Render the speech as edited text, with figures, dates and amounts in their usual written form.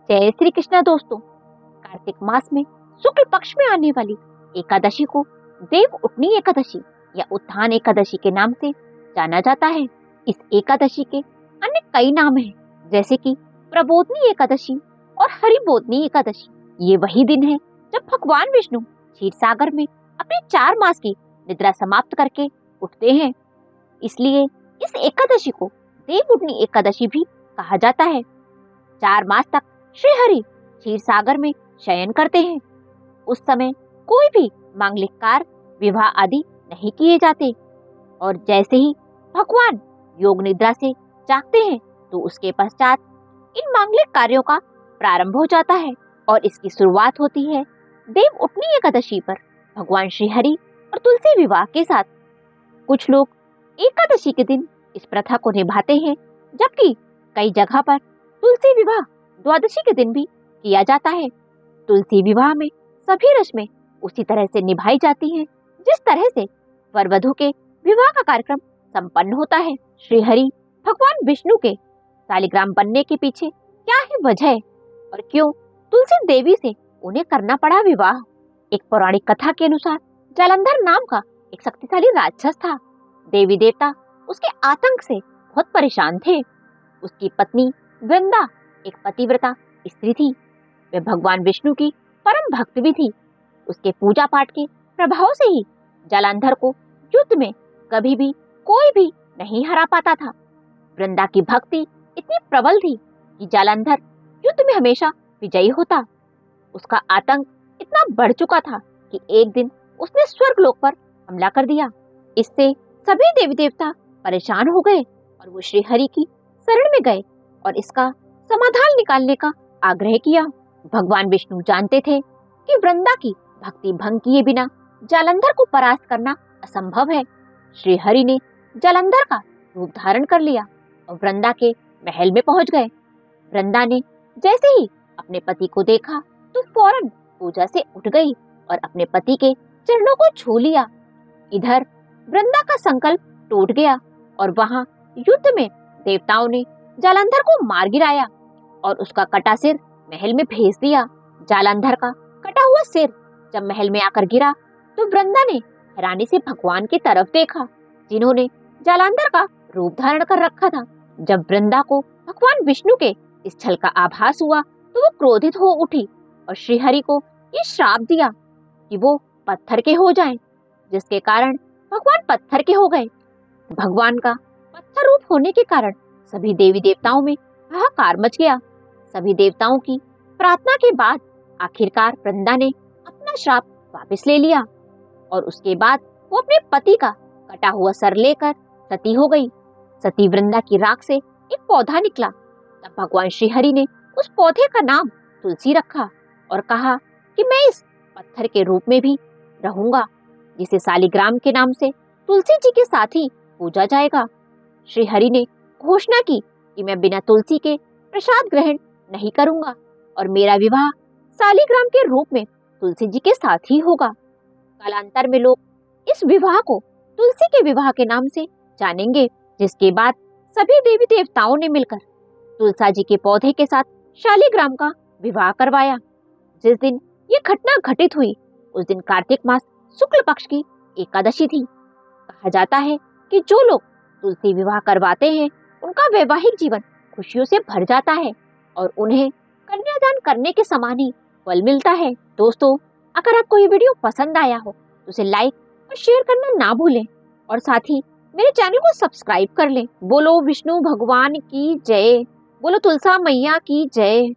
जय श्री कृष्ण दोस्तों। कार्तिक मास में शुक्ल पक्ष में आने वाली एकादशी को देव उठनी एकादशी या उत्थान एकादशी के नाम से जाना जाता है। इस एकादशी के अन्य कई नाम हैं, जैसे कि प्रबोधनी एकादशी और हरिबोधनी एकादशी। ये वही दिन है जब भगवान विष्णु क्षीर सागर में अपने 4 मास की निद्रा समाप्त करके उठते हैं। इसलिए इस एकादशी को देव उठनी एकादशी भी कहा जाता है। 4 मास तक श्री हरि क्षीर सागर में शयन करते हैं। उस समय कोई भी मांगलिक कार्य, विवाह आदि नहीं किए जाते और जैसे ही भगवान योग निद्रा से जागते हैं तो उसके पश्चात इन मांगलिक कार्यों का प्रारंभ हो जाता है और इसकी शुरुआत होती है देव उठनी एकादशी पर भगवान श्री हरि और तुलसी विवाह के साथ। कुछ लोग एकादशी के दिन इस प्रथा को निभाते हैं, जबकि कई जगह पर तुलसी विवाह द्वादशी के दिन भी किया जाता है। तुलसी विवाह में सभी रस्में उसी तरह से निभाई जाती हैं जिस तरह से वर वधू के विवाह का कार्यक्रम संपन्न होता है। श्री हरि भगवान विष्णु के शालिग्राम बनने के पीछे क्या है वजह और क्यों तुलसी देवी से उन्हें करना पड़ा विवाह? एक पौराणिक कथा के अनुसार जालंधर नाम का एक शक्तिशाली राक्षस था। देवी देवता उसके आतंक से बहुत परेशान थे। उसकी पत्नी वृंदा एक पतिव्रता स्त्री थी। वह भगवान विष्णु की परम भक्त भी थी। उसके पूजा पाठ के प्रभाव से ही जालंधर को युद्ध में कभी भी कोई भी नहीं हरा पाता था। वृंदा की भक्ति इतनी प्रबल थी कि जालंधर युद्ध में हमेशा विजयी होता। उसका आतंक इतना बढ़ चुका था कि एक दिन उसने स्वर्गलोक पर हमला कर दिया। इससे सभी देवी देवता परेशान हो गए और वो श्री हरि की शरण में गए और इसका समाधान निकालने का आग्रह किया। भगवान विष्णु जानते थे कि वृंदा की भक्ति भंग किए बिना जालंधर को परास्त करना असंभव है। श्री हरि ने जालंधर का रूप धारण कर लिया और वृंदा के महल में पहुंच गए। वृंदा ने जैसे ही अपने पति को देखा तो फौरन पूजा से उठ गई और अपने पति के चरणों को छू लिया। इधर वृंदा का संकल्प टूट गया और वहां युद्ध में देवताओं ने जालंधर को मार गिराया और उसका कटा सिर महल में भेज दिया। जालंधर का कटा हुआ सिर जब महल में आकर गिरा तो वृंदा ने हैरानी से भगवान की तरफ देखा, जिन्होंने जालंधर का रूप धारण कर रखा था। जब वृंदा को भगवान विष्णु के इस छल का आभास हुआ तो वो क्रोधित हो उठी और श्री हरि को ये श्राप दिया कि वो पत्थर के हो जाएं, जिसके कारण भगवान पत्थर के हो गए। भगवान का पत्थर रूप होने के कारण सभी देवी देवताओं में हाहाकार मच गया। सभी देवताओं की प्रार्थना के बाद आखिरकार वृंदा ने अपना श्राप वापस ले लिया और उसके बाद वो अपने पति का कटा हुआ सर लेकर सती हो गई। सती वृंदा की राख से एक पौधा निकला। तब भगवान श्री हरि ने उस पौधे का नाम तुलसी रखा और कहा कि मैं इस पत्थर के रूप में भी रहूंगा, जिसे शालिग्राम के नाम से तुलसी जी के साथ ही पूजा जाएगा। श्री हरि ने घोषणा की कि मैं बिना तुलसी के प्रसाद ग्रहण नहीं करूंगा और मेरा विवाह शालिग्राम के रूप में तुलसी जी के साथ ही होगा। कालांतर में लोग इस विवाह को तुलसी के विवाह के नाम से जानेंगे, जिसके बाद सभी देवी देवताओं ने मिलकर तुलसा जी के पौधे के साथ शालिग्राम का विवाह करवाया। जिस दिन ये घटना घटित हुई उस दिन कार्तिक मास शुक्ल पक्ष की एकादशी थी। कहा जाता है कि जो लोग तुलसी विवाह करवाते हैं उनका वैवाहिक जीवन खुशियों से भर जाता है और उन्हें कन्यादान करने के समान ही फल मिलता है। दोस्तों, अगर आपको ये वीडियो पसंद आया हो तो उसे लाइक और शेयर करना ना भूलें और साथ ही मेरे चैनल को सब्सक्राइब कर लें। बोलो विष्णु भगवान की जय, बोलो तुलसा मैया की जय।